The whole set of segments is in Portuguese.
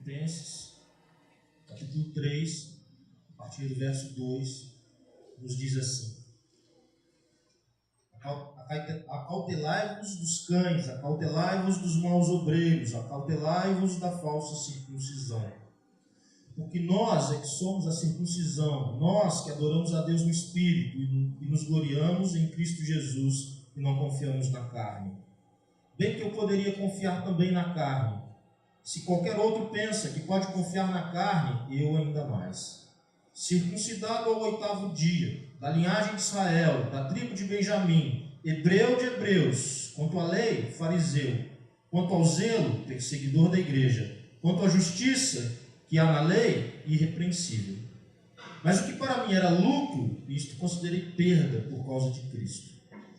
Filipenses, capítulo 3, a partir do verso 2, nos diz assim: acautelai-vos dos cães, acautelai-vos dos maus obreiros, acautelai-vos da falsa circuncisão. Porque nós é que somos a circuncisão, nós que adoramos a Deus no Espírito e nos gloriamos em Cristo Jesus e não confiamos na carne. Bem que eu poderia confiar também na carne. Se qualquer outro pensa que pode confiar na carne, eu ainda mais. Circuncidado ao 8º dia, da linhagem de Israel, da tribo de Benjamim, hebreu de hebreus, quanto à lei, fariseu, quanto ao zelo, perseguidor da igreja, quanto à justiça que há na lei, irrepreensível. Mas o que para mim era lucro, isto considerei perda por causa de Cristo.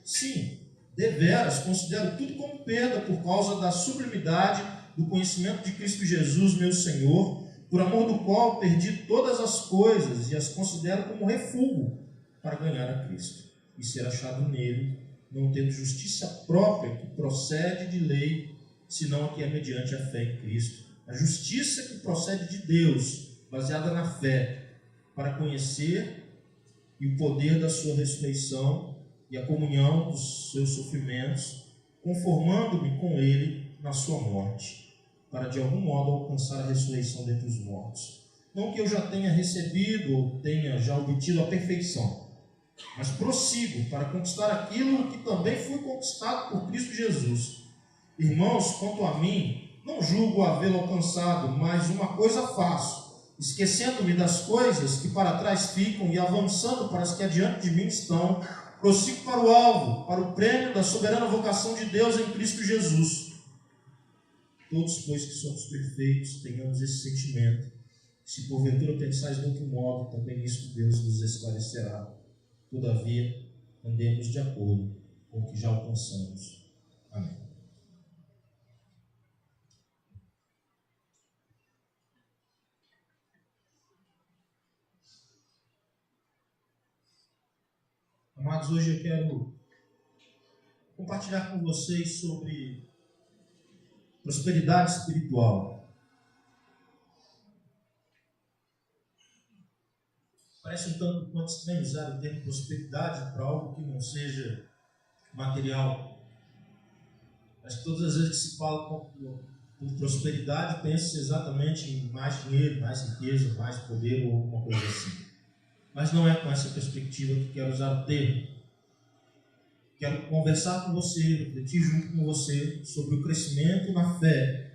Sim, deveras, considero tudo como perda por causa da sublimidade do conhecimento de Cristo Jesus, meu Senhor, por amor do qual perdi todas as coisas e as considero como refúgio para ganhar a Cristo e ser achado nele, não tendo justiça própria que procede de lei, senão a que é mediante a fé em Cristo. A justiça que procede de Deus, baseada na fé, para conhecer e o poder da sua ressurreição e a comunhão dos seus sofrimentos, conformando-me com ele na sua morte, para de algum modo alcançar a ressurreição dentre os mortos. Não que eu já tenha recebido ou tenha já obtido a perfeição, mas prossigo para conquistar aquilo que também fui conquistado por Cristo Jesus. Irmãos, quanto a mim, não julgo havê-lo alcançado, mas uma coisa faço, esquecendo-me das coisas que para trás ficam e avançando para as que adiante de mim estão, prossigo para o alvo, para o prêmio da soberana vocação de Deus em Cristo Jesus. Todos, pois, que somos perfeitos, tenhamos esse sentimento. Se porventura pensais de outro modo, também nisso Deus nos esclarecerá. Todavia, andemos de acordo com o que já alcançamos. Amém. Amados, hoje eu quero compartilhar com vocês sobre prosperidade espiritual. Parece um tanto quanto estranho usar o termo prosperidade para algo que não seja material. Mas todas as vezes que se fala por prosperidade, pensa exatamente em mais dinheiro, mais riqueza, mais poder ou alguma coisa assim. Mas não é com essa perspectiva que quero usar o termo. Quero conversar com você, refletir junto com você sobre o crescimento na fé,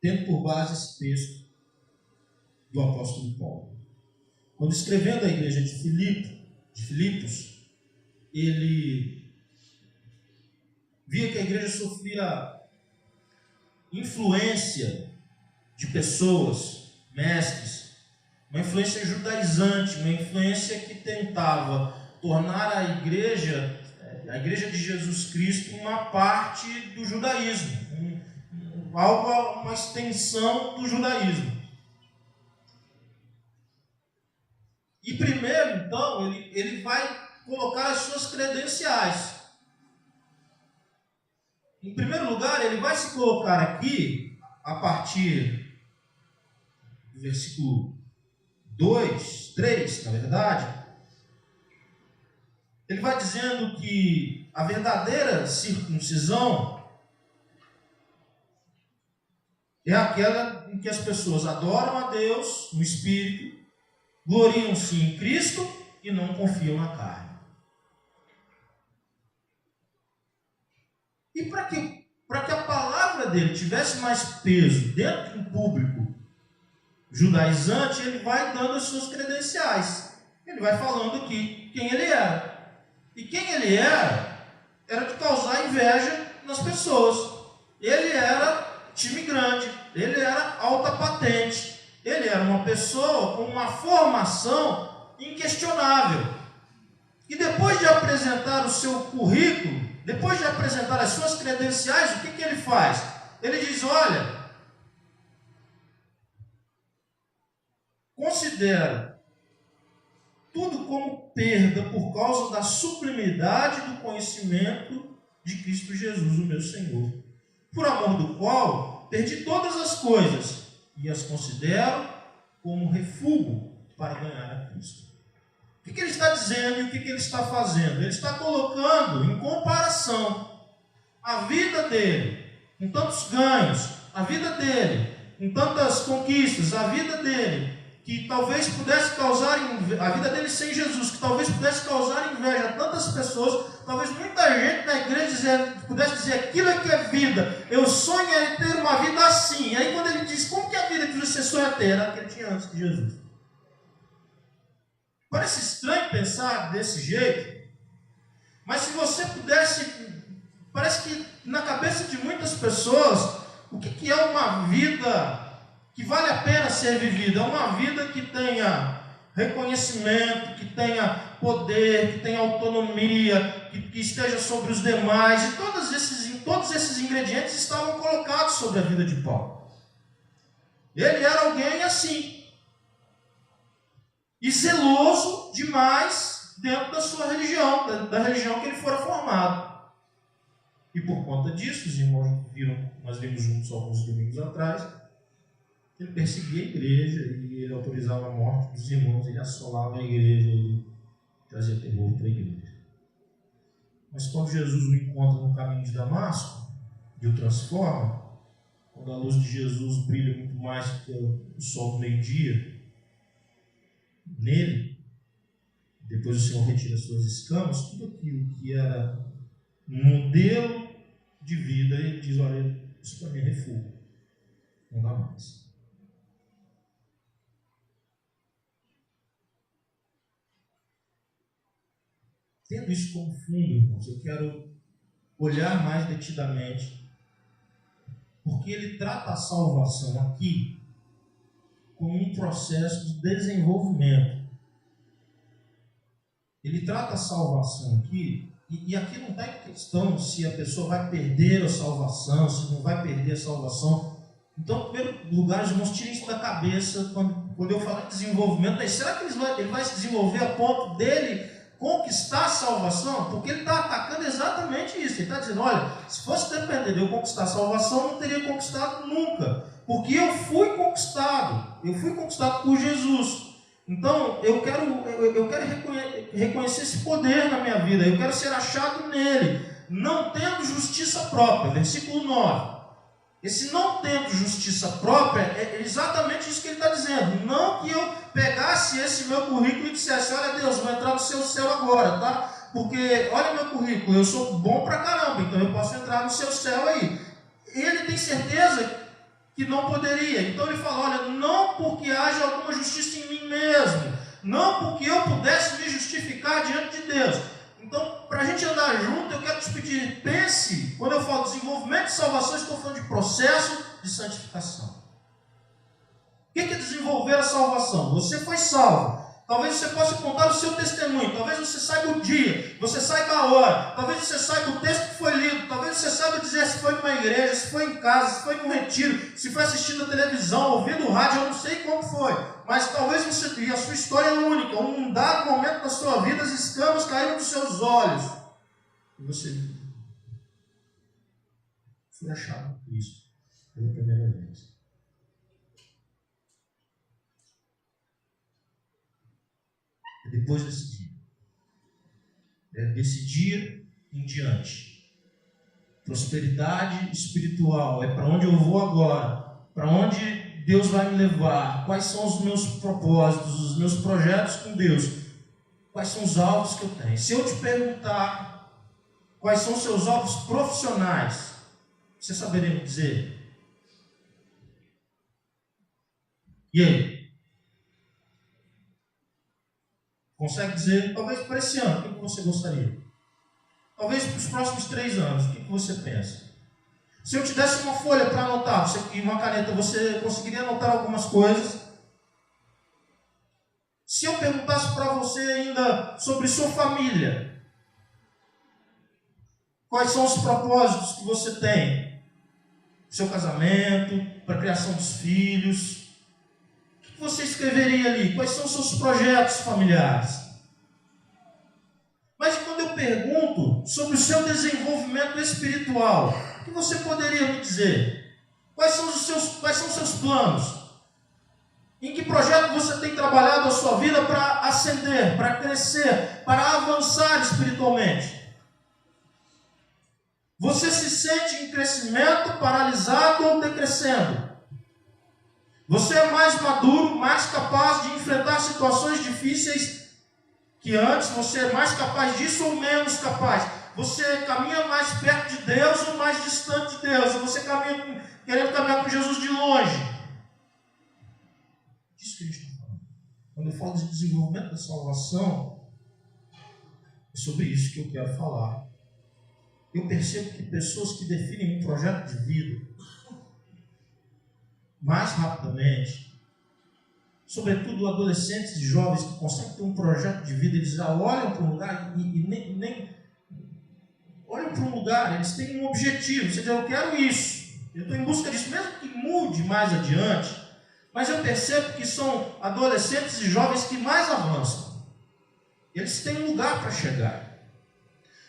tendo por base esse texto do apóstolo Paulo. Quando escrevendo a igreja de Filipos, ele via que a igreja sofria influência de pessoas, mestres, uma influência judaizante, uma influência que tentava tornar a igreja de Jesus Cristo, uma parte do judaísmo, uma extensão do judaísmo. E primeiro, então, ele vai colocar as suas credenciais. Em primeiro lugar, ele vai se colocar aqui, a partir do versículo 2, 3, na verdade, ele vai dizendo que a verdadeira circuncisão é aquela em que as pessoas adoram a Deus no Espírito, gloriam-se em Cristo e não confiam na carne. E para que a palavra dele tivesse mais peso dentro do público judaizante, ele vai dando as suas credenciais. Ele vai falando aqui quem ele era. E quem ele era de causar inveja nas pessoas. Ele era time grande, ele era alta patente, ele era uma pessoa com uma formação inquestionável. E depois de apresentar o seu currículo, depois de apresentar as suas credenciais, o que ele faz? Ele diz: olha, considero tudo como perda por causa da sublimidade do conhecimento de Cristo Jesus, o meu Senhor, por amor do qual perdi todas as coisas e as considero como refúgio para ganhar a Cristo. O que ele está dizendo e o que ele está fazendo? Ele está colocando em comparação a vida dele, com tantos ganhos, a vida dele, com tantas conquistas, a vida dele, que talvez pudesse causar inveja, a vida dele sem Jesus, que talvez pudesse causar inveja a tantas pessoas, talvez muita gente na igreja pudesse dizer, aquilo é que é vida, eu sonho em ter uma vida assim. E aí quando ele diz, como que é a vida que você sonha ter? Era a que ele tinha antes de Jesus. Parece estranho pensar desse jeito, mas se você pudesse, parece que na cabeça de muitas pessoas, o que é uma vida que vale a pena ser vivida? É uma vida que tenha reconhecimento, que tenha poder, que tenha autonomia, que esteja sobre os demais, e todos esses ingredientes estavam colocados sobre a vida de Paulo. Ele era alguém assim, e zeloso demais dentro da sua religião, da religião que ele fora formado. E por conta disso, os irmãos viram, nós vimos juntos alguns domingos atrás, ele perseguia a igreja, e ele autorizava a morte dos irmãos, ele assolava a igreja, ele trazia terror para a igreja. Mas quando Jesus o encontra no caminho de Damasco, e o transforma, quando a luz de Jesus brilha muito mais que o sol do meio-dia, nele, depois o Senhor retira suas escamas, tudo aquilo que era um modelo de vida, ele diz, olha, isso para mim é refúgio, não dá mais. Tendo isso como fundo, irmãos, eu quero olhar mais detidamente, porque ele trata a salvação aqui como um processo de desenvolvimento. Ele trata a salvação aqui, e aqui não está em questão se a pessoa vai perder a salvação, se não vai perder a salvação. Então, em primeiro lugar, os irmãos, tirem isso da cabeça quando eu falar de desenvolvimento. Mas será que ele vai se desenvolver a ponto dele conquistar a salvação? Porque ele está atacando exatamente isso. Ele está dizendo, olha, se fosse depender de eu conquistar a salvação, eu não teria conquistado nunca. Porque eu fui conquistado por Jesus. Então, eu quero reconhecer esse poder na minha vida, eu quero ser achado nele, não tendo justiça própria. Versículo 9. Esse não tendo justiça própria é exatamente isso que ele está dizendo. Não que eu pegasse esse meu currículo e dissesse, olha Deus, vou entrar no seu céu agora, tá? Porque, olha meu currículo, eu sou bom pra caramba, então eu posso entrar no seu céu aí. Ele tem certeza que não poderia. Então ele fala, olha, não porque haja alguma justiça em mim mesmo, não porque eu pudesse me justificar diante de Deus. Então, para a gente andar junto, eu quero te pedir, pense, quando eu falo desenvolvimento de salvação, estou falando de processo de santificação. O que é desenvolver a salvação? Você foi salvo. Talvez você possa contar o seu testemunho, talvez você saiba o dia, você saiba a hora, talvez você saiba o texto que foi lido, talvez você saiba dizer se foi numa igreja, se foi em casa, se foi num retiro, se foi assistindo a televisão, ouvindo o rádio, eu não sei como foi, mas talvez você, e a sua história é única, um dado momento da sua vida, as escamas caíram dos seus olhos, e você foi achado por Cristo pela primeira vez. Depois desse dia em diante, prosperidade espiritual, é para onde eu vou agora, para onde Deus vai me levar, quais são os meus propósitos, os meus projetos com Deus, quais são os alvos que eu tenho. Se eu te perguntar quais são os seus alvos profissionais, você saberia me dizer? E aí? Consegue dizer, talvez para esse ano, o que você gostaria? Talvez para os próximos 3 anos, o que você pensa? Se eu te desse uma folha para anotar e uma caneta, você conseguiria anotar algumas coisas? Se eu perguntasse para você ainda sobre sua família, quais são os propósitos que você tem? Seu casamento, para a criação dos filhos, o que você escreveria ali? Quais são os seus projetos familiares? Mas quando eu pergunto sobre o seu desenvolvimento espiritual, o que você poderia me dizer? Quais são os seus planos? Em que projeto você tem trabalhado a sua vida para ascender, para crescer, para avançar espiritualmente? Você se sente em crescimento, paralisado ou decrescendo? Você é mais maduro, mais capaz de enfrentar situações difíceis que antes? Você é mais capaz disso ou menos capaz? Você caminha mais perto de Deus ou mais distante de Deus? Ou você caminha querendo caminhar com Jesus de longe? Isso que a gente está falando. Quando eu falo de desenvolvimento da salvação, é sobre isso que eu quero falar. Eu percebo que pessoas que definem um projeto de vida mais rapidamente, sobretudo adolescentes e jovens que conseguem ter um projeto de vida, eles já olham para um lugar e nem olham para um lugar, eles têm um objetivo. Você diz, eu quero isso, eu estou em busca disso, mesmo que mude mais adiante, mas eu percebo que são adolescentes e jovens que mais avançam. Eles têm um lugar para chegar.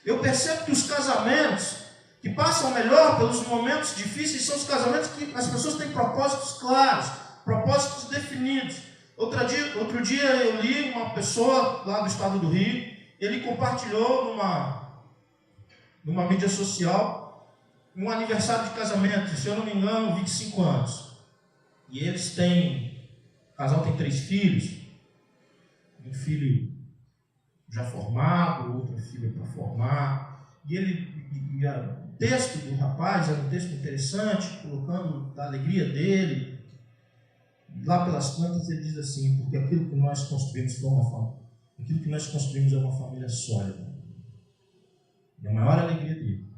Eu percebo que os casamentos que passam melhor pelos momentos difíceis são os casamentos que as pessoas têm propósitos claros, propósitos definidos. Outro dia eu li uma pessoa lá do estado do Rio, ele compartilhou numa mídia social um aniversário de casamento, se eu não me engano, 25 anos. E eles têm, o casal tem 3 filhos, um filho já formado, outro filho para formar, e o texto do rapaz era um texto interessante, colocando da alegria dele. Lá pelas tantas ele diz assim, porque aquilo que nós construímos é uma família sólida. E a maior alegria dele,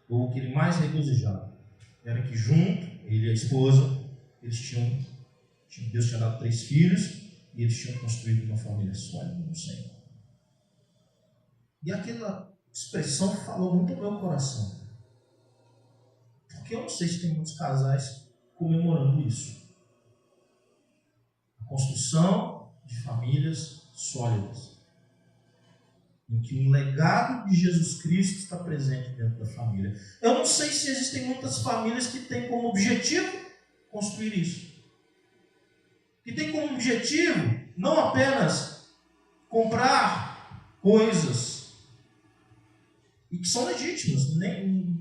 ou o que ele mais regozijava, era que junto, ele e a esposa, Deus tinha dado 3 filhos, e eles tinham construído uma família sólida no Senhor. E aquela expressão falou muito ao meu coração. Porque eu não sei se tem muitos casais comemorando isso. A construção de famílias sólidas. Em que um legado de Jesus Cristo está presente dentro da família. Eu não sei se existem muitas famílias que têm como objetivo construir isso. Que tem como objetivo não apenas comprar coisas, e que são legítimas, nem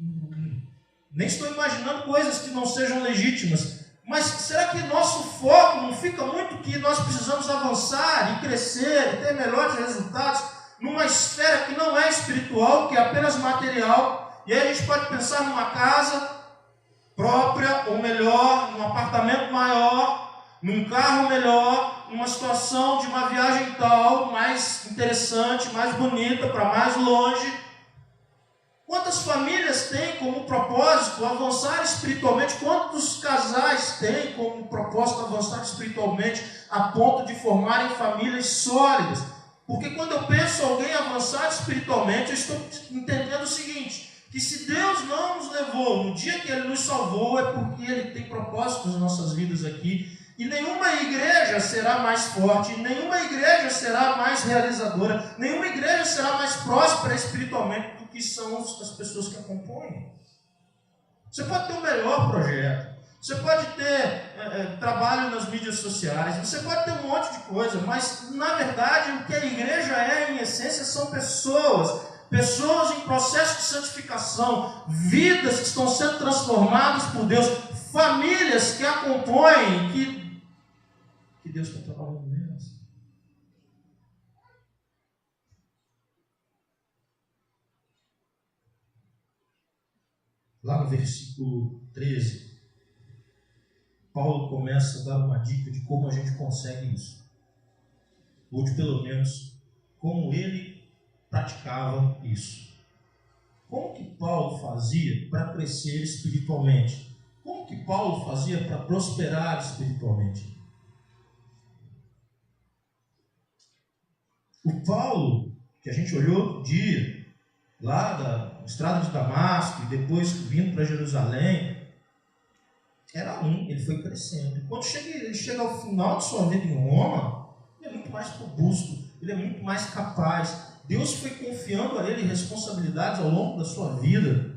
estou imaginando coisas que não sejam legítimas, mas será que nosso foco não fica muito que nós precisamos avançar e crescer e ter melhores resultados numa esfera que não é espiritual, que é apenas material? E aí a gente pode pensar numa casa própria, ou melhor, num apartamento maior, num carro melhor, numa situação de uma viagem tal, mais interessante, mais bonita, para mais longe. Quantas famílias têm como propósito avançar espiritualmente? Quantos casais têm como propósito avançar espiritualmente a ponto de formarem famílias sólidas? Porque quando eu penso alguém avançar espiritualmente, eu estou entendendo o seguinte, que se Deus não nos levou no dia que Ele nos salvou, é porque Ele tem propósitos nas nossas vidas aqui. E nenhuma igreja será mais forte, nenhuma igreja será mais realizadora, nenhuma igreja será mais próspera espiritualmente do que são as pessoas que a compõem. Você pode ter o melhor projeto, você pode ter trabalho nas mídias sociais, você pode ter um monte de coisa, mas na verdade o que a igreja é em essência são pessoas em processo de santificação, vidas que estão sendo transformadas por Deus, famílias que a compõem, que Deus está trabalhando nelas. Lá no versículo 13, Paulo começa a dar uma dica de como a gente consegue isso. Ou de pelo menos como ele praticava isso. Como que Paulo fazia para crescer espiritualmente? Como que Paulo fazia para prosperar espiritualmente? O Paulo, que a gente olhou outro dia, lá da estrada de Damasco, e depois vindo para Jerusalém, era ele foi crescendo. E quando ele chega ao final de sua vida em Roma, ele é muito mais robusto, ele é muito mais capaz. Deus foi confiando a ele responsabilidades ao longo da sua vida.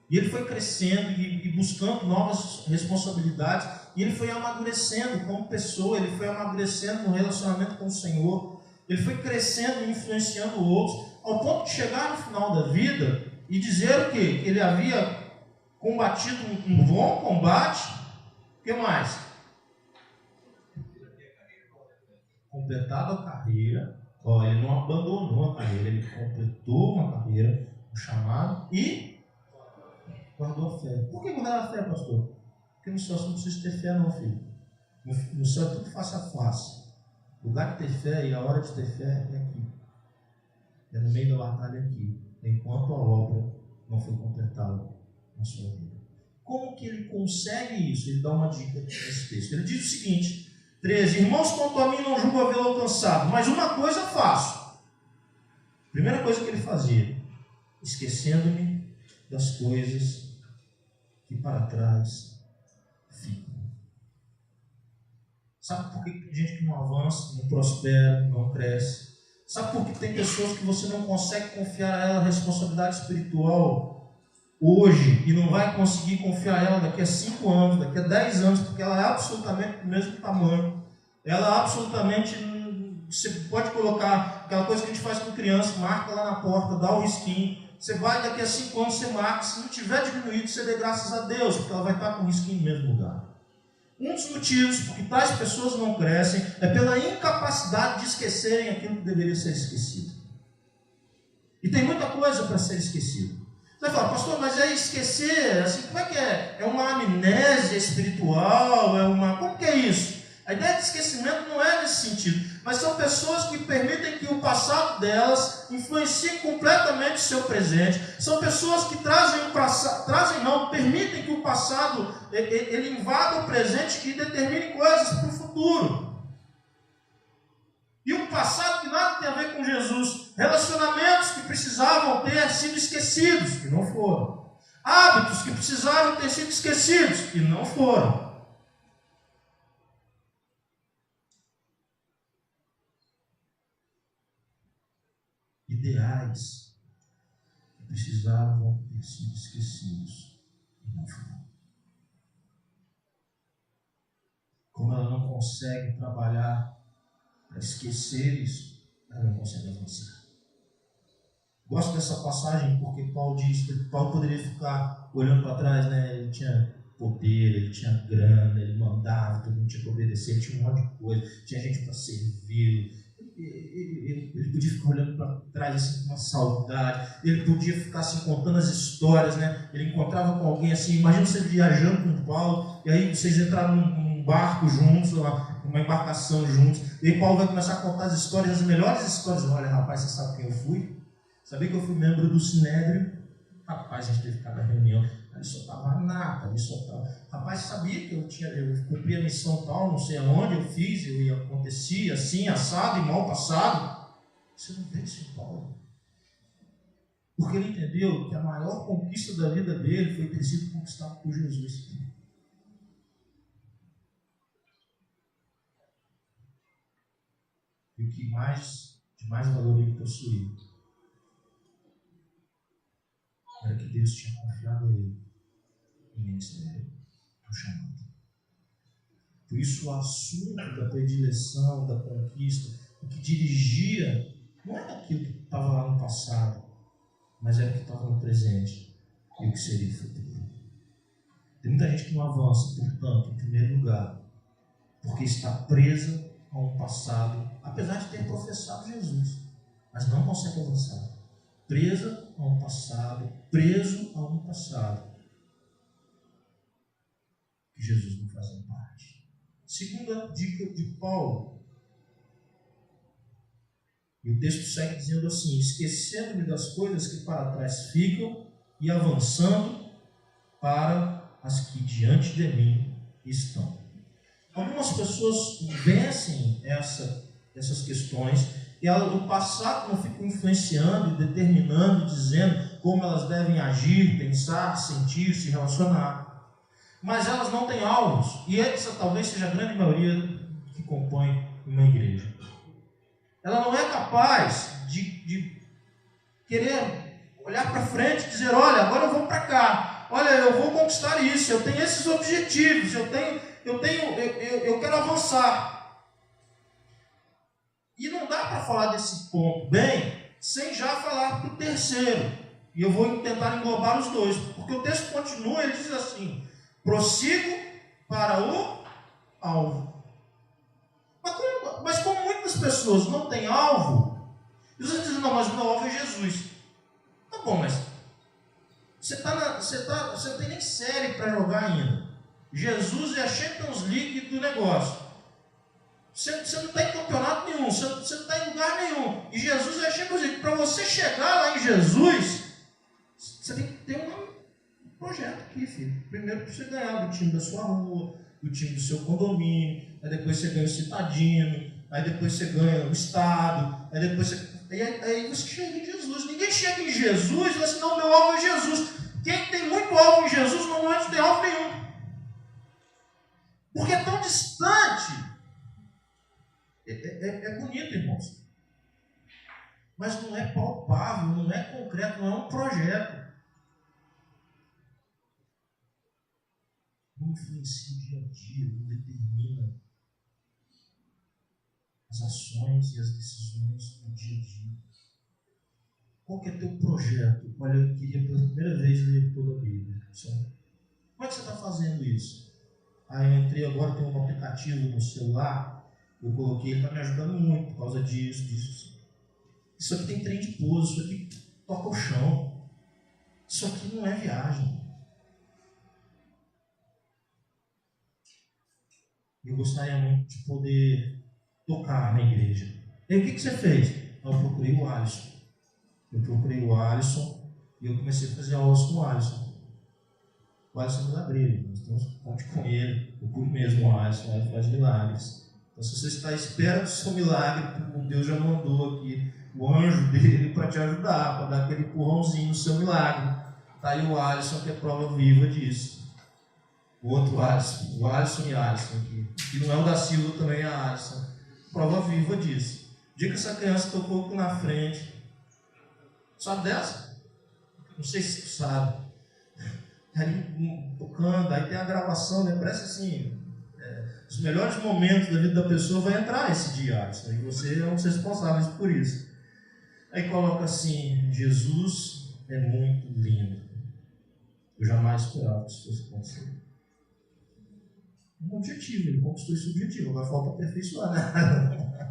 E ele foi crescendo e buscando novas responsabilidades. E ele foi amadurecendo como pessoa, ele foi amadurecendo no relacionamento com o Senhor. Ele foi crescendo e influenciando outros, ao ponto de chegar no final da vida e dizer o quê? Que ele havia combatido um bom combate. O que mais? Completado a carreira. Ele não abandonou a carreira, ele completou uma carreira, um chamado, e guardou a fé. Por que guardar a fé, pastor? Porque no céu você não precisa ter fé não, filho. No céu é tudo face a face. O lugar de ter fé e a hora de ter fé é aqui. É no meio da batalha aqui. Enquanto a obra não foi completada na sua vida. Como que ele consegue isso? Ele dá uma dica nesse texto. Ele diz o seguinte, 13. Irmãos, quanto a mim não julgo havê-lo alcançado, mas uma coisa faço. Primeira coisa que ele fazia, esquecendo-me das coisas que para trás ficam. Sabe por que tem gente que não avança, não prospera, não cresce? Sabe por que tem pessoas que você não consegue confiar a ela a responsabilidade espiritual hoje e não vai conseguir confiar a ela daqui a 5 anos, daqui a 10 anos, porque ela é absolutamente do mesmo tamanho. Ela é absolutamente... Você pode colocar aquela coisa que a gente faz com criança, marca lá na porta, dá o risquinho. Você vai, daqui a 5 anos você marca. Se não tiver diminuído, você dê graças a Deus, porque ela vai estar com o risquinho no mesmo lugar. Um dos motivos por que tais pessoas não crescem é pela incapacidade de esquecerem aquilo que deveria ser esquecido. E tem muita coisa para ser esquecido. Você vai falar, pastor, mas é esquecer, assim, como é que é? É uma amnésia espiritual? Como que é isso? A ideia de esquecimento não é nesse sentido, mas são pessoas que permitem que o passado delas influencie completamente o seu presente. São pessoas que permitem que o passado ele invada o presente e determine coisas para o futuro. E um passado que nada tem a ver com Jesus. Relacionamentos que precisavam ter sido esquecidos, que não foram. Hábitos que precisaram ter sido esquecidos, que não foram. Ideais que precisavam ter sido esquecidos, que não foram. Como ela não consegue trabalhar para esquecer isso, ela não consegue avançar. Gosto dessa passagem porque Paulo diz que Paulo poderia ficar olhando para trás, né? Ele tinha poder, ele tinha grana, ele mandava, todo mundo tinha que obedecer, ele tinha um monte de coisa, tinha gente para servir. Ele podia ficar olhando para trás assim, com uma saudade, ele podia ficar assim, contando as histórias, né? Ele encontrava com alguém assim, imagina você viajando com Paulo, e aí vocês entraram num barco juntos, uma embarcação juntos, e aí Paulo vai começar a contar as histórias, as melhores histórias. Olha, rapaz, você sabe quem eu fui? Sabia que eu fui membro do Sinédrio? Rapaz, a gente teve cada reunião, ali só estava nata, ali só estava... Rapaz, sabia que eu cumpri a missão tal, não sei aonde eu fiz, acontecia assim, assado e mal passado. Você não vê isso em Paulo. Porque ele entendeu que a maior conquista da vida dele foi ter sido conquistado por Jesus. E o que de mais valor ele possuía era que Deus tinha confiado a ele em ministério, no chamado. Por isso o assunto da predileção, da conquista, o que dirigia, não era aquilo que estava lá no passado, mas era o que estava no presente e o que seria o futuro. Tem muita gente que não avança, portanto, em primeiro lugar, porque está presa a um passado, apesar de ter professado Jesus, mas não consegue avançar. Presa a um passado, preso a um passado que Jesus não fazia parte. Segunda dica de Paulo, e o texto segue dizendo assim: esquecendo-me das coisas que para trás ficam e avançando para as que diante de mim estão. Algumas pessoas vencem essas questões e o passado não fica influenciando e determinando, dizendo como elas devem agir, pensar, sentir, se relacionar. Mas elas não têm alvos, e essa talvez seja a grande maioria que compõe uma igreja. Ela não é capaz de querer olhar para frente e dizer, olha, agora eu vou para cá. olha, eu vou conquistar isso, eu tenho esses objetivos, eu quero avançar. E não dá para falar desse ponto bem, sem já falar do terceiro. E eu vou tentar englobar os dois, porque o texto continua, ele diz assim: prossigo para o alvo. Mas como muitas pessoas não têm alvo, Jesus diz: não, mas o meu alvo é Jesus. Tá bom, mas você tem nem série para jogar ainda. Jesus é a Champions League do negócio. Você não está em campeonato nenhum, você não está em lugar nenhum. E Jesus é a Champions League. Para você chegar lá em Jesus, você tem que ter um projeto aqui, filho. Primeiro para você ganhar do time da sua rua, do time do seu condomínio, aí depois você ganha o citadino, aí depois você ganha o estado, aí depois você chega em Jesus. Ninguém chega em Jesus e fala assim: não, meu alvo é Jesus. Quem tem muito alvo em Jesus normalmente não tem alvo nenhum. Porque é tão distante. É bonito, irmãos. Mas não é palpável, não é concreto, não é um projeto. Não influencia o dia a dia, não determina as ações e as decisões do dia a dia. Qual que é teu projeto? Olha, eu queria pela primeira vez ler toda a Bíblia. Como é que você está fazendo isso? Eu entrei agora, tem um aplicativo no celular, eu coloquei, ele está me ajudando muito por causa disso. Isso aqui tem trem de pouso, isso aqui toca o chão. Isso aqui não é viagem. Eu gostaria muito de poder tocar na igreja. E aí, o que você fez? Eu procurei o Alisson. E eu comecei a fazer aulas com o Alisson. O Alisson é milagreiro, então conte com ele. Procure mesmo o Alisson, ele faz milagres. Então, se você está à espera do seu milagre, Deus já mandou aqui o anjo dele para te ajudar, para dar aquele empurrãozinho no seu milagre. Está aí o Alisson, que é prova viva disso. O outro Alisson, o Alisson e Alisson aqui, que não é o da Silva, também é a Alisson. Prova viva disso. O dia que essa criança tocou aqui na frente, sabe dessa? Não sei se você sabe. Aí tocando, aí tem a gravação, né? Parece assim, os melhores momentos da vida da pessoa vai entrar esse dia, Alisson, e você é um dos responsáveis por isso. Aí coloca assim: Jesus é muito lindo. Eu jamais esperava que isso fosse acontecer. Um objetivo, ele conquistou esse objetivo, agora falta aperfeiçoar, né?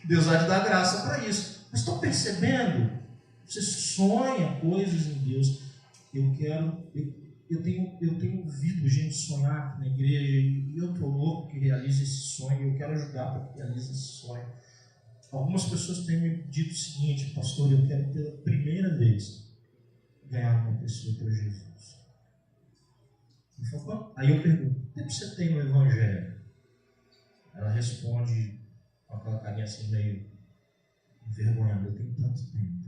Deus vai te dar graça para isso. Mas estão percebendo? Você sonha coisas em Deus. Eu tenho ouvido gente sonhar aqui na igreja, e eu estou louco que realize esse sonho, eu quero ajudar para que realize esse sonho. Algumas pessoas têm me dito o seguinte: pastor, eu quero pela primeira vez ganhar uma pessoa para Jesus. Aí eu pergunto: o tempo você tem no Evangelho? Ela responde com aquela carinha assim meio envergonhada: eu tenho tanto tempo.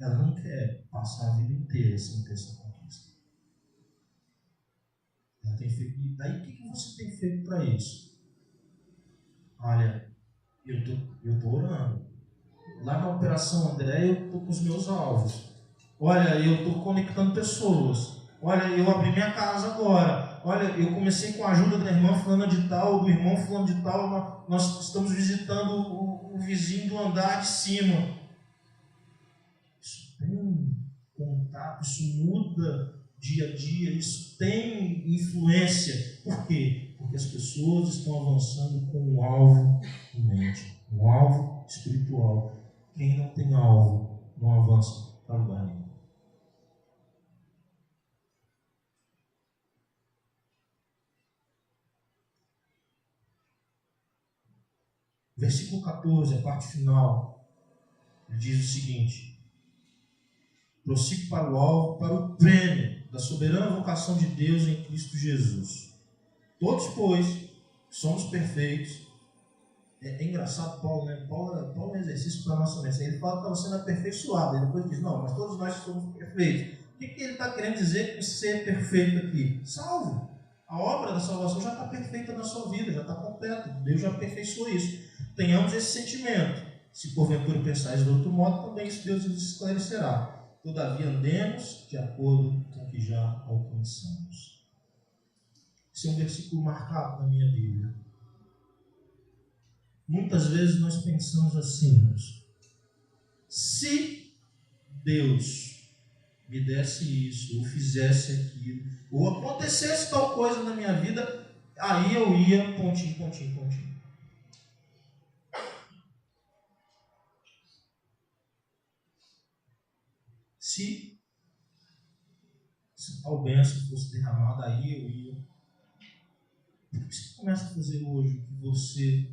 Ela não quer passar a vida inteira sem ter essa conquista. Ela tem feito. E daí o que você tem feito para isso? Olha, eu tô orando. Lá na Operação André eu estou com os meus alvos. Olha, eu estou conectando pessoas. Olha, eu abri minha casa agora. Olha, eu comecei com a ajuda da irmã fulana de tal, do irmão fulano de tal. Nós estamos visitando o vizinho do andar de cima. Isso tem contato, isso muda dia a dia, isso tem influência. Por quê? Porque as pessoas estão avançando com um alvo em mente, um alvo espiritual. Quem não tem alvo não avança para lugar nenhum. Versículo 14, a parte final, ele diz o seguinte: prossigo para o alvo, para o prêmio da soberana vocação de Deus em Cristo Jesus. Todos, pois, somos perfeitos. É engraçado, Paulo, né? Paulo é um exercício para a nossa mente. Ele fala que está sendo aperfeiçoado. Ele depois diz: não, mas todos nós somos perfeitos. O que ele está querendo dizer com ser perfeito aqui? Salvo. A obra da salvação já está perfeita na sua vida, já está completa. Deus já aperfeiçoou isso. Tenhamos esse sentimento. Se porventura pensais de outro modo, também isso Deus nos esclarecerá. Todavia andemos de acordo com o que já alcançamos. Esse é um versículo marcado na minha Bíblia. Muitas vezes nós pensamos assim, irmãos, se Deus me desse isso, ou fizesse aquilo, ou acontecesse tal coisa na minha vida, aí eu ia, pontinho, pontinho, pontinho. Se tal bênção fosse derramada, aí eu ia. Por que você começa a fazer hoje o que você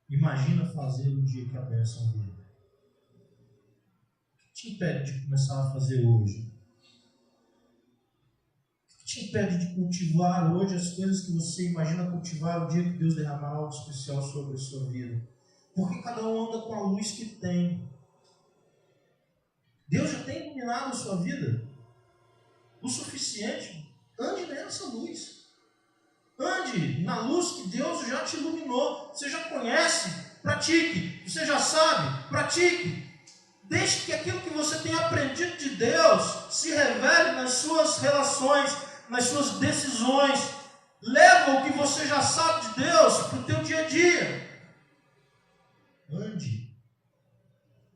imagina fazer no dia que a bênção vier? O que te impede de começar a fazer hoje? O que te impede de cultivar hoje as coisas que você imagina cultivar o dia que Deus derramará algo especial sobre a sua vida? Porque cada um anda com a luz que tem. Deus já tem iluminado a sua vida o suficiente. Ande nessa luz. Ande na luz que Deus já te iluminou. Você já conhece, pratique. Você já sabe, pratique. Deixe que aquilo que você tem aprendido de Deus se revele nas suas relações, nas suas decisões. Leva o que você já sabe de Deus para o teu dia a dia. Ande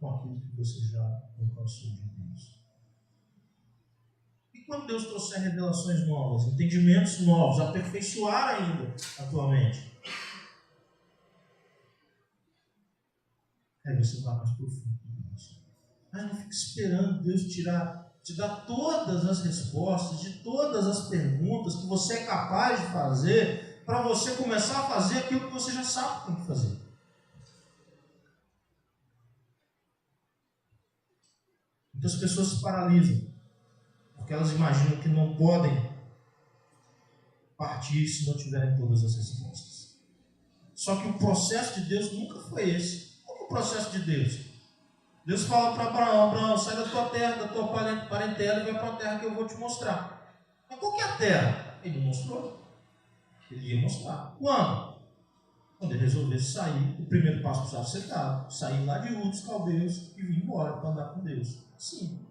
com aquilo que você já alcançou de Deus. E quando Deus trouxer revelações novas, entendimentos novos, aperfeiçoar ainda a tua mente, aí você vai mais profundo com Deus. Mas não fique esperando Deus te dar todas as respostas de todas as perguntas que você é capaz de fazer para você começar a fazer aquilo que você já sabe que tem que fazer. Muitas pessoas se paralisam porque elas imaginam que não podem partir se não tiverem todas as respostas. Só que o processo de Deus nunca foi esse. Qual é o processo de Deus? Deus fala para Abraão: Abraão, sai da tua terra, da tua parentela e vai para a terra que eu vou te mostrar. Mas qual que é a terra? Ele não mostrou. Ele ia mostrar. Quando? Quando ele resolvesse sair, o primeiro passo precisava ser dado. Sair lá de Ur dos Caldeus e vir embora para andar com Deus. Sim.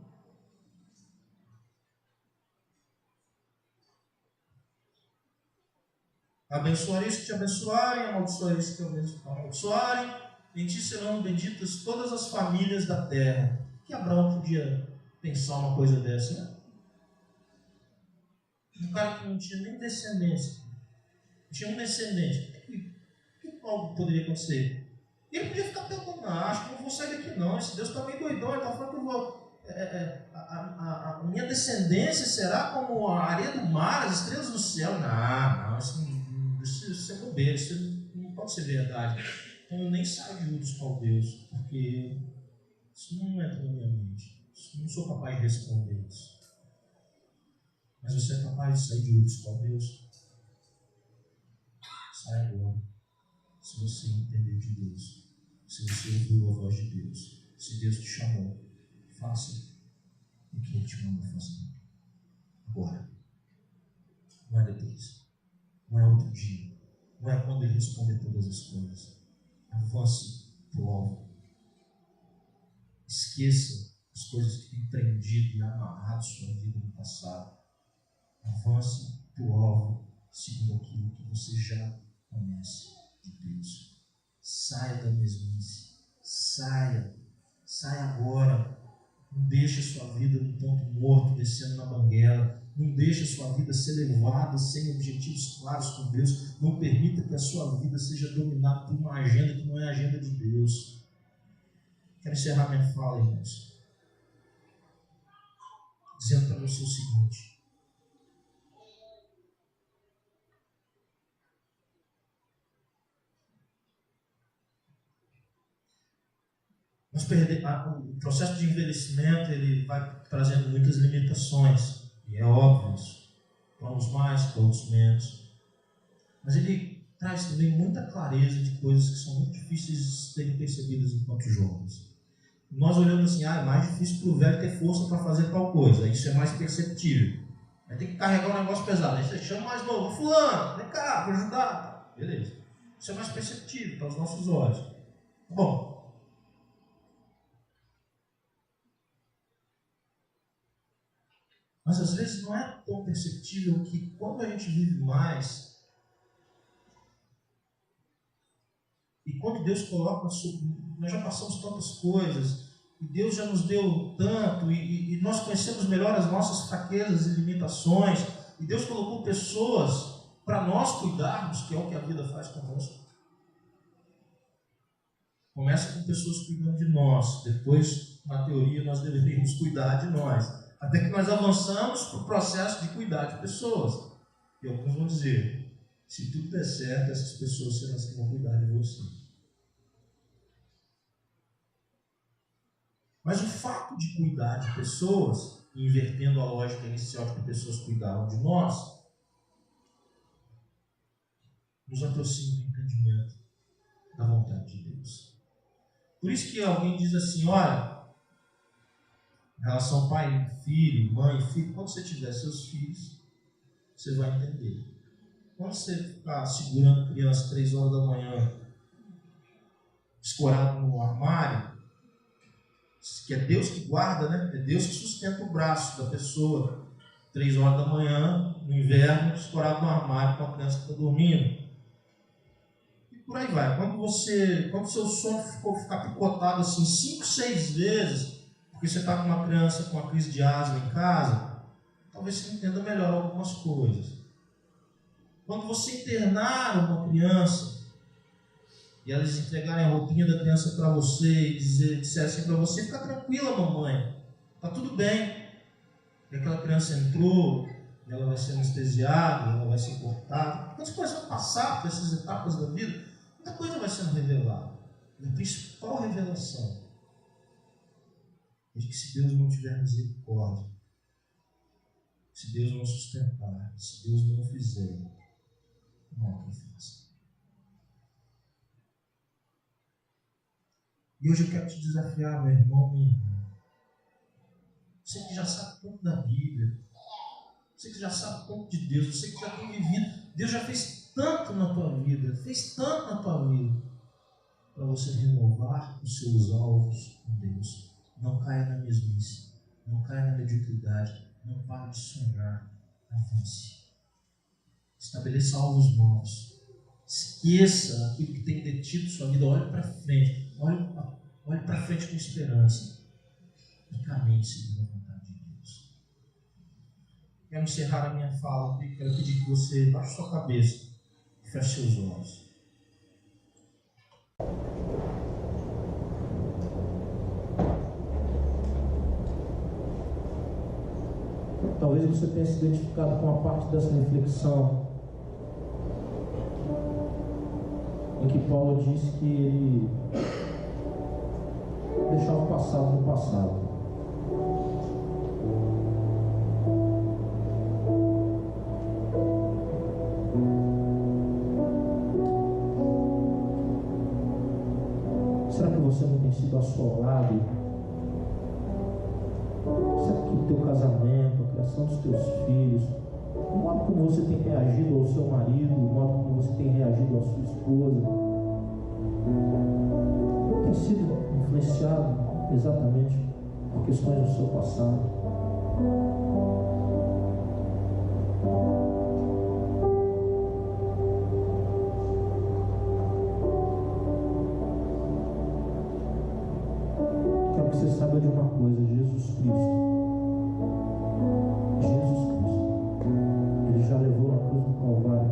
Abençoarei os que te abençoarem, amaldiçoarei os que te amaldiçoarem. Em ti serão benditas todas as famílias da terra. Que Abraão podia pensar uma coisa dessa, né? Um cara que não tinha nem descendência. Não tinha um descendente. O que algo poderia acontecer? Ele podia ficar pensando: acho que não vou sair daqui não. Esse Deus está meio doidão. Ele está falando que eu vou... a minha descendência será como a areia do mar, as estrelas do céu. Não, isso é bobeira. Isso não pode ser verdade. Então eu nem saio de Ur dos Caldeus, porque isso não entra na minha mente. Eu não sou capaz de responder isso. Mas você é capaz de sair de Ur dos Caldeus? Sai agora. Se você entender de Deus, se você ouviu a voz de Deus, se Deus te chamou, faça o que Ele te mandou fazer. Agora. Não é depois. Não é outro dia. Não é quando Ele responder todas as coisas. Avance para o alvo. Esqueça as coisas que têm prendido e amarrado sua vida no passado. Avance para o alvo, segundo aquilo que você já conhece de Deus. Saia da mesmice. Saia agora. Não deixe a sua vida no ponto morto, descendo na banguela. Não deixe a sua vida ser levada sem objetivos claros com Deus. Não permita que a sua vida seja dominada por uma agenda que não é a agenda de Deus. Quero encerrar minha fala, irmãos, dizendo para você o seguinte: o processo de envelhecimento ele vai trazendo muitas limitações, e é óbvio isso, para uns mais, para outros menos, mas ele traz também muita clareza de coisas que são muito difíceis de serem percebidas enquanto jovens. Nós olhamos assim: é mais difícil para o velho ter força para fazer tal coisa, isso é mais perceptível, vai ter que carregar um negócio pesado, aí você chama mais novo: fulano, vem cá, para ajudar, beleza, isso é mais perceptível para os nossos olhos. Bom, mas às vezes não é tão perceptível que quando a gente vive mais, e quando Deus coloca sobre, nós já passamos tantas coisas, e Deus já nos deu tanto, e nós conhecemos melhor as nossas fraquezas e limitações, e Deus colocou pessoas para nós cuidarmos, que é o que a vida faz conosco. Começa com pessoas cuidando de nós, depois, na teoria, nós deveríamos cuidar de nós, até que nós avançamos para o processo de cuidar de pessoas. E alguns vão dizer, se tudo der certo, essas pessoas serão as que vão cuidar de você. Mas o fato de cuidar de pessoas, invertendo a lógica inicial de que pessoas cuidavam de nós, nos aproxima do entendimento da vontade de Deus. Por isso que alguém diz assim, olha, em relação ao pai, filho, mãe, filho, quando você tiver seus filhos, você vai entender. Quando você ficar segurando criança 3 horas da manhã, escorado no armário, que é Deus que guarda, né? É Deus que sustenta o braço da pessoa, 3 horas da manhã, no inverno, escorado no armário com a criança que está dormindo. E por aí vai. Quando seu sono ficar picotado assim 5, 6 vezes, porque você está com uma criança com uma crise de asma em casa, talvez você entenda melhor algumas coisas. Quando você internar uma criança e elas entregarem a roupinha da criança para você e disser assim para você, fica tranquila, mamãe, está tudo bem. E aquela criança entrou, ela vai ser anestesiada, ela vai ser cortada. Quando você começa a passar por essas etapas da vida, muita coisa vai sendo revelada. E a principal revelação é que se Deus não tiver misericórdia, se Deus não sustentar, se Deus não fizer, não há quem faça. E hoje eu quero te desafiar, meu irmão, minha irmã. Você que já sabe tanto da Bíblia, você que já sabe tanto de Deus, você que já tem vivido, Deus já fez tanto na tua vida, para você renovar os seus alvos com Deus. Não caia na mesmice, não caia na mediocridade, não pare de sonhar, avance. Estabeleça alvos novos. Esqueça aquilo que tem detido sua vida, olhe para frente, olhe para frente com esperança e caminhe segundo a vontade de Deus. Quero encerrar a minha fala e quero pedir que você baixe sua cabeça e feche seus olhos. Talvez você tenha se identificado com a parte dessa reflexão em que Paulo disse que ele deixava o passado no passado. Será que você não tem sido assolado? Será que o teu casamento, a criação dos teus filhos, o modo como você tem reagido ao seu marido, o modo como você tem reagido à sua esposa, não tem sido influenciado exatamente por questões do seu passado? Quero que você saiba de uma coisa: Jesus Cristo, Ele já levou na cruz do Calvário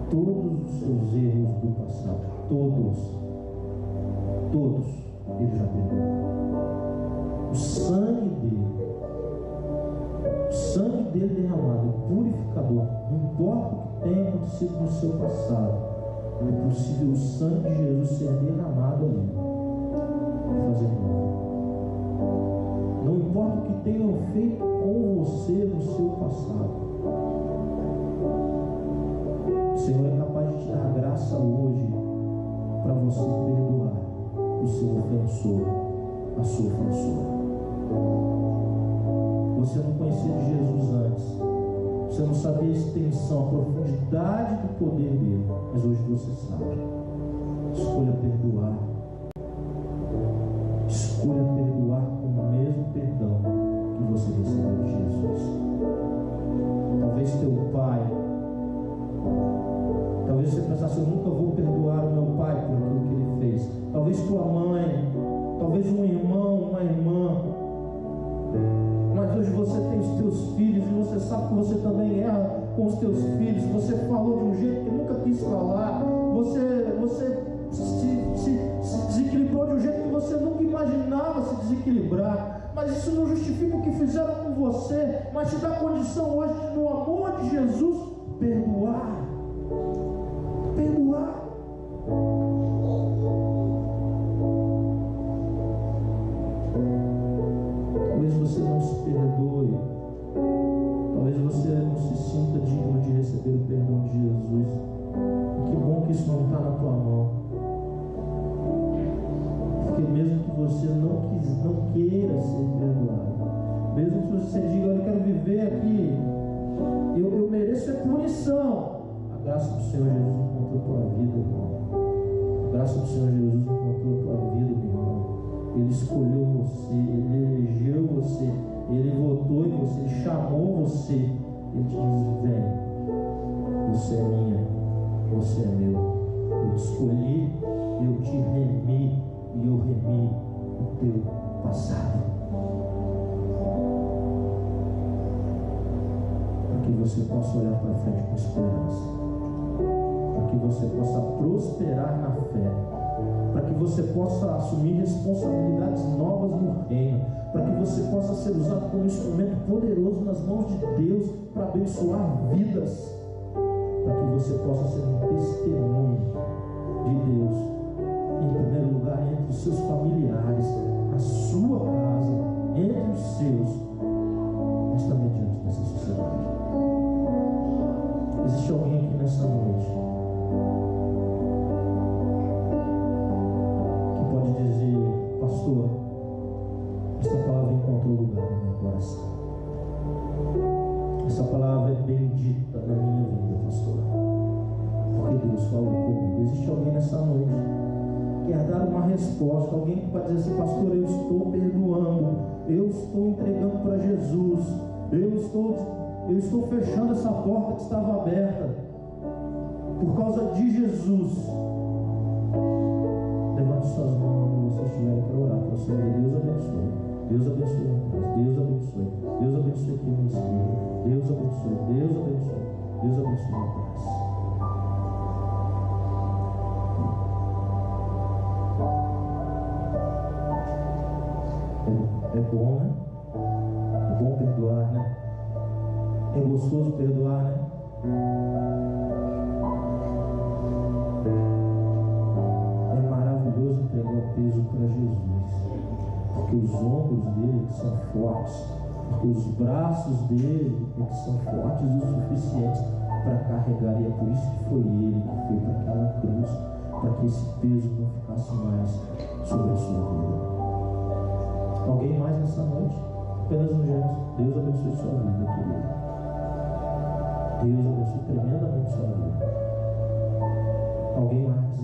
todos os seus erros do passado, todos Ele já perdoou. O sangue dele derramado é purificador. Não importa o que tenha acontecido no seu passado, é possível o sangue de Jesus ser derramado ali e fazer novo. Não importa o que tenham feito com você no seu passado, o Senhor é capaz de te dar graça hoje para você perdoar o seu ofensor, a sua ofensora. Você não conhecia de Jesus antes, você não sabia a extensão, a profundidade do poder dele, mas hoje você sabe. Escolha perdoar. Escolha perdoar com o mesmo perdão que você recebeu de Jesus. Talvez teu pai, talvez você pensasse: eu nunca vou perdoar o meu pai por aquilo que ele fez. Talvez tua mãe, talvez um irmão, uma irmã. Mas hoje você tem os teus filhos e você sabe que você também erra com os teus filhos. Você falou de um jeito que nunca quis falar. Você se desequilibrou de um jeito que você nunca imaginava se desequilibrar. Mas isso não justifica o que fizeram com você, mas te dá condição hoje, no amor de Jesus, perdoar. Perdoar. Talvez você não se perdoe. Talvez você não se sinta digno de receber o perdão de Jesus. Que bom que isso não está na tua mão. Porque mesmo que você não queira ser perdoado, mesmo que você diga: eu quero viver aqui, eu mereço a punição, a graça do Senhor Jesus encontrou a tua vida, irmão. A graça do Senhor Jesus encontrou a tua vida, meu irmão. Ele escolheu você, Ele elegeu você, Ele votou em você, Ele chamou você. Ele te diz: vem, você é minha, você é meu. Eu te escolhi, eu te remi e eu remi o teu passado. Para que você possa olhar para frente com esperança, para que você possa prosperar na fé, para que você possa assumir responsabilidades novas no reino, para que você possa ser usado como instrumento poderoso nas mãos de Deus para abençoar vidas, para que você possa ser um testemunho de Deus, em primeiro lugar entre os seus familiares, na sua casa, entre os seus, mas também diante dessa sociedade. Existe alguém aqui nessa noite que pode dizer: pastor, essa palavra encontrou lugar no meu coração, essa palavra é bendita na minha vida, pastor, porque Deus falou comigo. Existe alguém nessa noite que quer dar uma resposta, alguém que pode dizer assim: pastor, eu estou perdoando, eu estou entregando para Jesus, eu estou fechando essa porta que estava aberta por causa de Jesus. Levante suas mãos onde você estiver. Eu quero orar para você. Deus abençoe. Deus abençoe. Deus abençoe. Deus abençoe aqui no esquerdo. Deus abençoe. Deus abençoe. Deus abençoe a paz. É bom, né? É bom perdoar, né? É gostoso perdoar, né? É maravilhoso entregar o peso para Jesus, porque os ombros dele são fortes, porque os braços dele são fortes o suficiente para carregar, e é por isso que foi ele que foi para aquela cruz, para que esse peso não ficasse mais sobre a sua vida. Alguém mais nessa noite? Apenas um gesto. Deus abençoe sua vida, querido. Deus abençoe tremendamente sua vida. Alguém mais?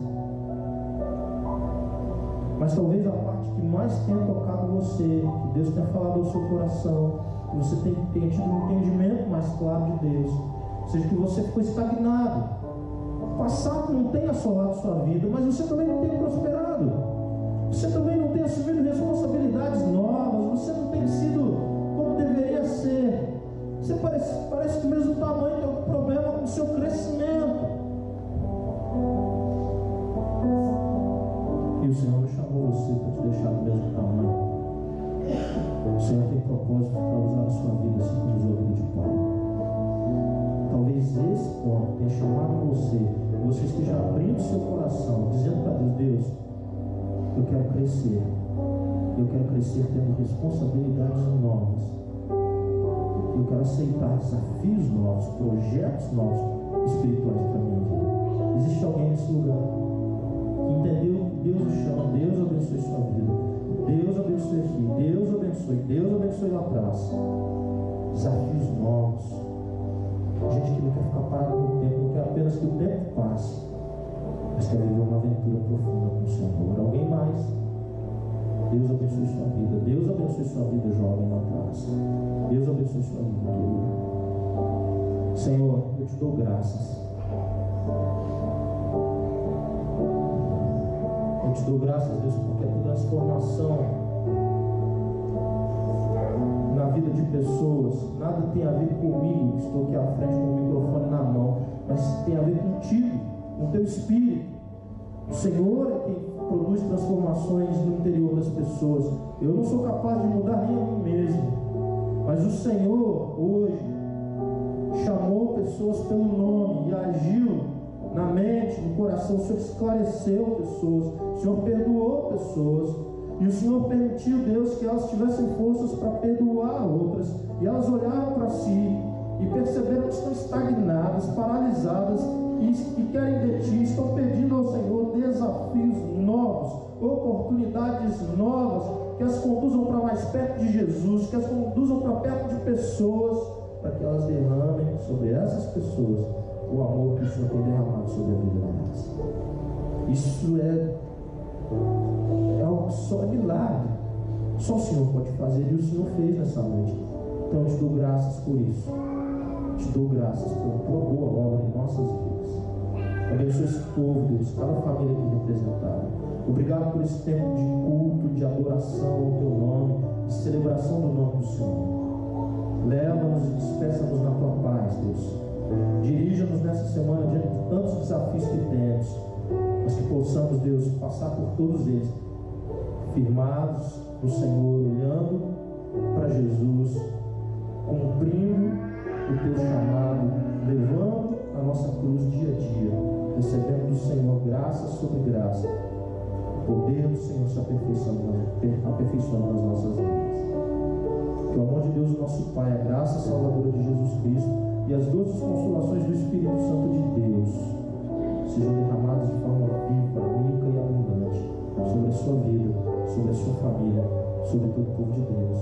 Mas talvez a parte que mais tenha tocado você, que Deus tenha falado ao seu coração, que você tenha tido um entendimento mais claro de Deus, seja que você ficou estagnado. O passado não tem assolado sua vida, mas você também não tem prosperado. Você também não tem assumido responsabilidades novas. Você não tem sido como deveria ser. Você parece que o mesmo tamanho tem algum problema com o seu crescimento. E o Senhor não chamou você para te deixar do mesmo tamanho. O Senhor tem propósito para usar a sua vida assim como usou a vida de Paulo. Talvez esse ponto tenha chamado você, e você esteja abrindo seu coração, dizendo para Deus: eu quero crescer. Eu quero crescer tendo responsabilidades novas. Eu quero aceitar desafios novos, projetos novos espirituais para a minha vida. Existe alguém nesse lugar que entendeu que Deus o chama? Deus abençoe sua vida. Deus abençoe aqui. Deus abençoe. Deus abençoe lá atrás. Desafios novos. Gente que não quer ficar parado no tempo, não quer apenas que o tempo passe, mas quer viver uma aventura profunda com o Senhor. Alguém mais? Deus abençoe sua vida. Deus abençoe sua vida, jovem lá atrás. Deus abençoe sua vida, querido. Senhor, eu te dou graças. Eu te dou graças, Deus, porque a transformação na vida de pessoas nada tem a ver comigo, que estou aqui à frente com o microfone na mão, mas tem a ver contigo, com o teu espírito. O Senhor é quem produz transformações no interior das pessoas. Eu não sou capaz de mudar nem a mim mesmo, mas o Senhor hoje chamou pessoas pelo nome e agiu na mente, no coração. O Senhor esclareceu pessoas, o Senhor perdoou pessoas, e o Senhor permitiu, Deus, que elas tivessem forças para perdoar outras, e elas olharam para si e perceberam que estão estagnadas, paralisadas, e querem de ti, estão pedindo ao Senhor desafios novos, oportunidades novas, que as conduzam para mais perto de Jesus, que as conduzam para perto de pessoas, para que elas derramem sobre essas pessoas o amor que o Senhor tem derramado sobre a vida delas. Isso é algo que só é milagre. Só o Senhor pode fazer, e o Senhor fez nessa noite. Então eu te dou graças por isso. Te dou graças por tua boa obra em nossas vidas. Abençoe esse povo, Deus, cada família aqui representada. Obrigado por esse tempo de culto, de adoração ao teu nome, de celebração do nome do Senhor. Leva-nos e despeça-nos na tua paz, Deus. Dirija-nos nessa semana diante de tantos desafios que temos, mas que possamos, Deus, passar por todos eles, firmados no Senhor, olhando para Jesus, cumprindo o teu chamado, levando a nossa cruz dia a dia, recebendo do Senhor graça sobre graça, o poder do Senhor se aperfeiçoando nas nossas vidas. Que o amor de Deus, o nosso Pai, a graça salvadora de Jesus Cristo e as doces consolações do Espírito Santo de Deus sejam derramadas de forma viva, rica e abundante sobre a sua vida, sobre a sua família, sobre todo o povo de Deus.